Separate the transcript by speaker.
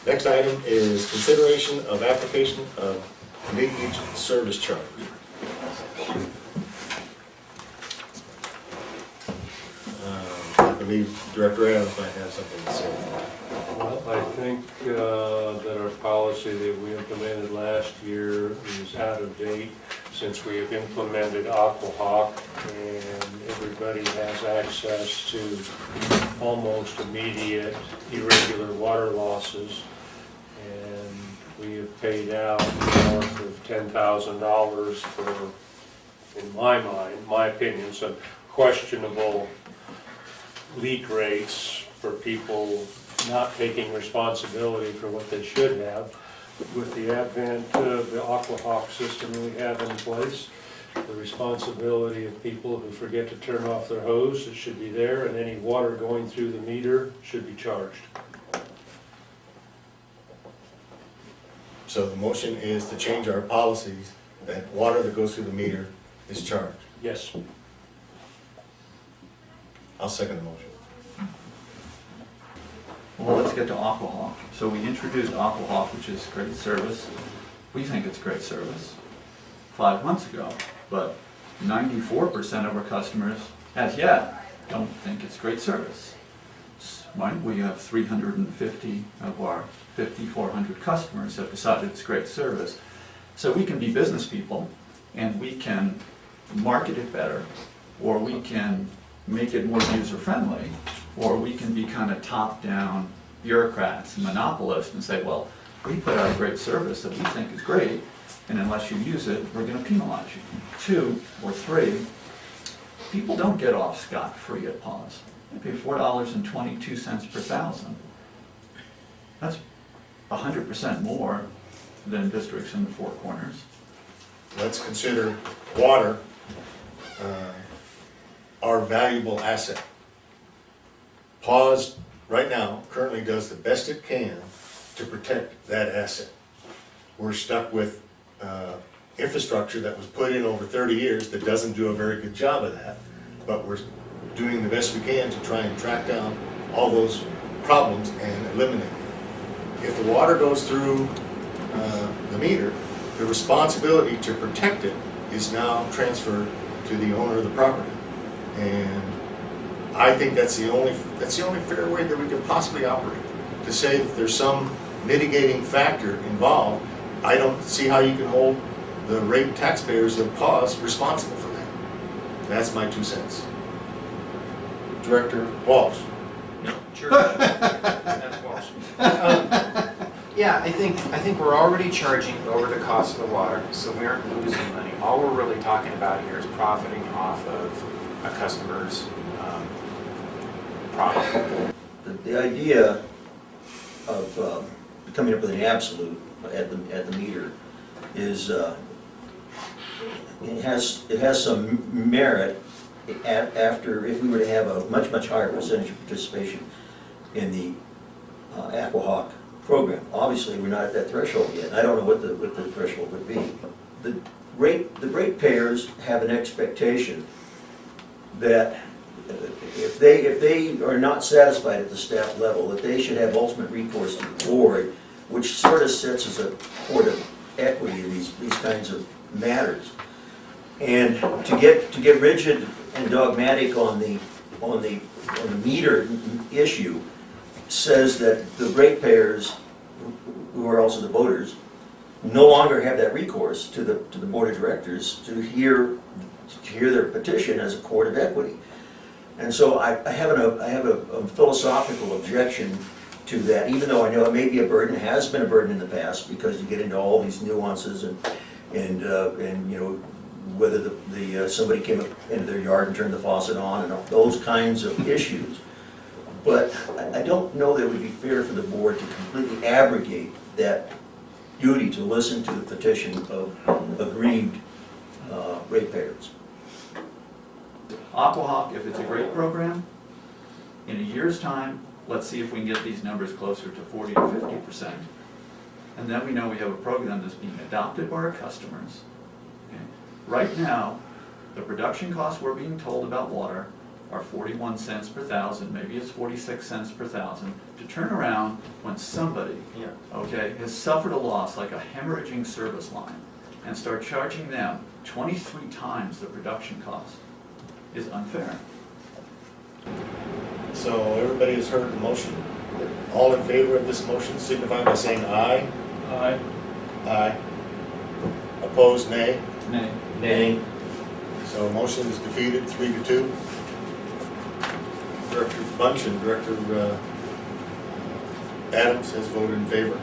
Speaker 1: Next item is consideration of application of leakage service charge. I believe Director Adams might have something to say.
Speaker 2: Well, I think that our policy that we implemented last year is out of date since we have implemented AquaHawk, and everybody has access to almost immediate irregular water losses. And we have paid out north of $10,000 for, in my mind, my opinion, some questionable leak rates for people not taking responsibility for what they should have. With the advent of the AquaHawk system we have in place, the responsibility of people who forget to turn off their hose, it should be there, and any water going through the meter should be charged.
Speaker 1: So the motion is to change our policies that water that goes through the meter is charged.
Speaker 2: Yes.
Speaker 1: I'll second the motion.
Speaker 3: Well, let's get to AquaHawk. So we introduced AquaHawk, which is great service. We think it's great service 5 months ago, but 94% of our customers, as yet, don't think it's great service. Right? We have 350 of our 5,400 customers have decided it's great service. So we can be business people, and we can market it better, or we can make it more user-friendly, or we can be kind of top-down bureaucrats and monopolists and say, well, we put out a great service that we think is great, and unless you use it, we're going to penalize you. 2 or 3, people don't get off scot-free at PAWSD. They pay $4.22 per thousand. That's 100% more than districts in the Four Corners.
Speaker 1: Let's consider water our valuable asset. PAWSD right now currently does the best it can to protect that asset. We're stuck with infrastructure that was put in over 30 years that doesn't do a very good job of that, but we're doing the best we can to try and track down all those problems and eliminate them. If the water goes through the meter, the responsibility to protect it is now transferred to the owner of the property. And I think that's the only fair way that we can possibly operate. To say that there's some mitigating factor involved, I don't see how you can hold the rate taxpayers of PAWSD responsible for that. That's my 2 cents. Director Walsh.
Speaker 4: No, Church. That's Walsh. Yeah, I think we're already charging over the cost of the water, so we aren't losing money. All we're really talking about here is profiting off of a customer's profit.
Speaker 5: The idea of coming up with an absolute at the meter is it has some merit after if we were to have a much higher percentage of participation in the AquaHawk program. Obviously, we're not at that threshold yet. I don't know what the threshold would be. The ratepayers have an expectation that if they are not satisfied at the staff level, that they should have ultimate recourse to the board, which sort of sits as a court of equity in these kinds of matters. And to get rigid and dogmatic on the meter issue says that the ratepayers, who are also the voters, no longer have that recourse to the board of directors to hear their petition as a court of equity. And so I have a philosophical objection to that, even though I know it may be a burden, has been a burden in the past, because you get into all these nuances and you know, whether somebody came up into their yard and turned the faucet on and those kinds of issues. But I don't know that it would be fair for the board to completely abrogate that duty to listen to the petition of aggrieved ratepayers.
Speaker 3: AquaHawk, if it's a great program, in a year's time, let's see if we can get these numbers closer to 40 to 50%. And then we know we have a program that's being adopted by our customers. Okay. Right now, the production costs we're being told about water are 41 cents per thousand, maybe it's 46 cents per thousand, to turn around when somebody,
Speaker 4: Yeah.
Speaker 3: okay, has suffered a loss, like a hemorrhaging service line, and start charging them 23 times the production cost, is unfair.
Speaker 1: So everybody has heard the motion. All in favor of this motion signify by saying aye.
Speaker 2: Aye.
Speaker 1: Aye. Opposed, nay.
Speaker 3: Nay.
Speaker 5: Nay.
Speaker 1: So motion is defeated, 3-2. Director Bunch and Director Adams has voted in favor.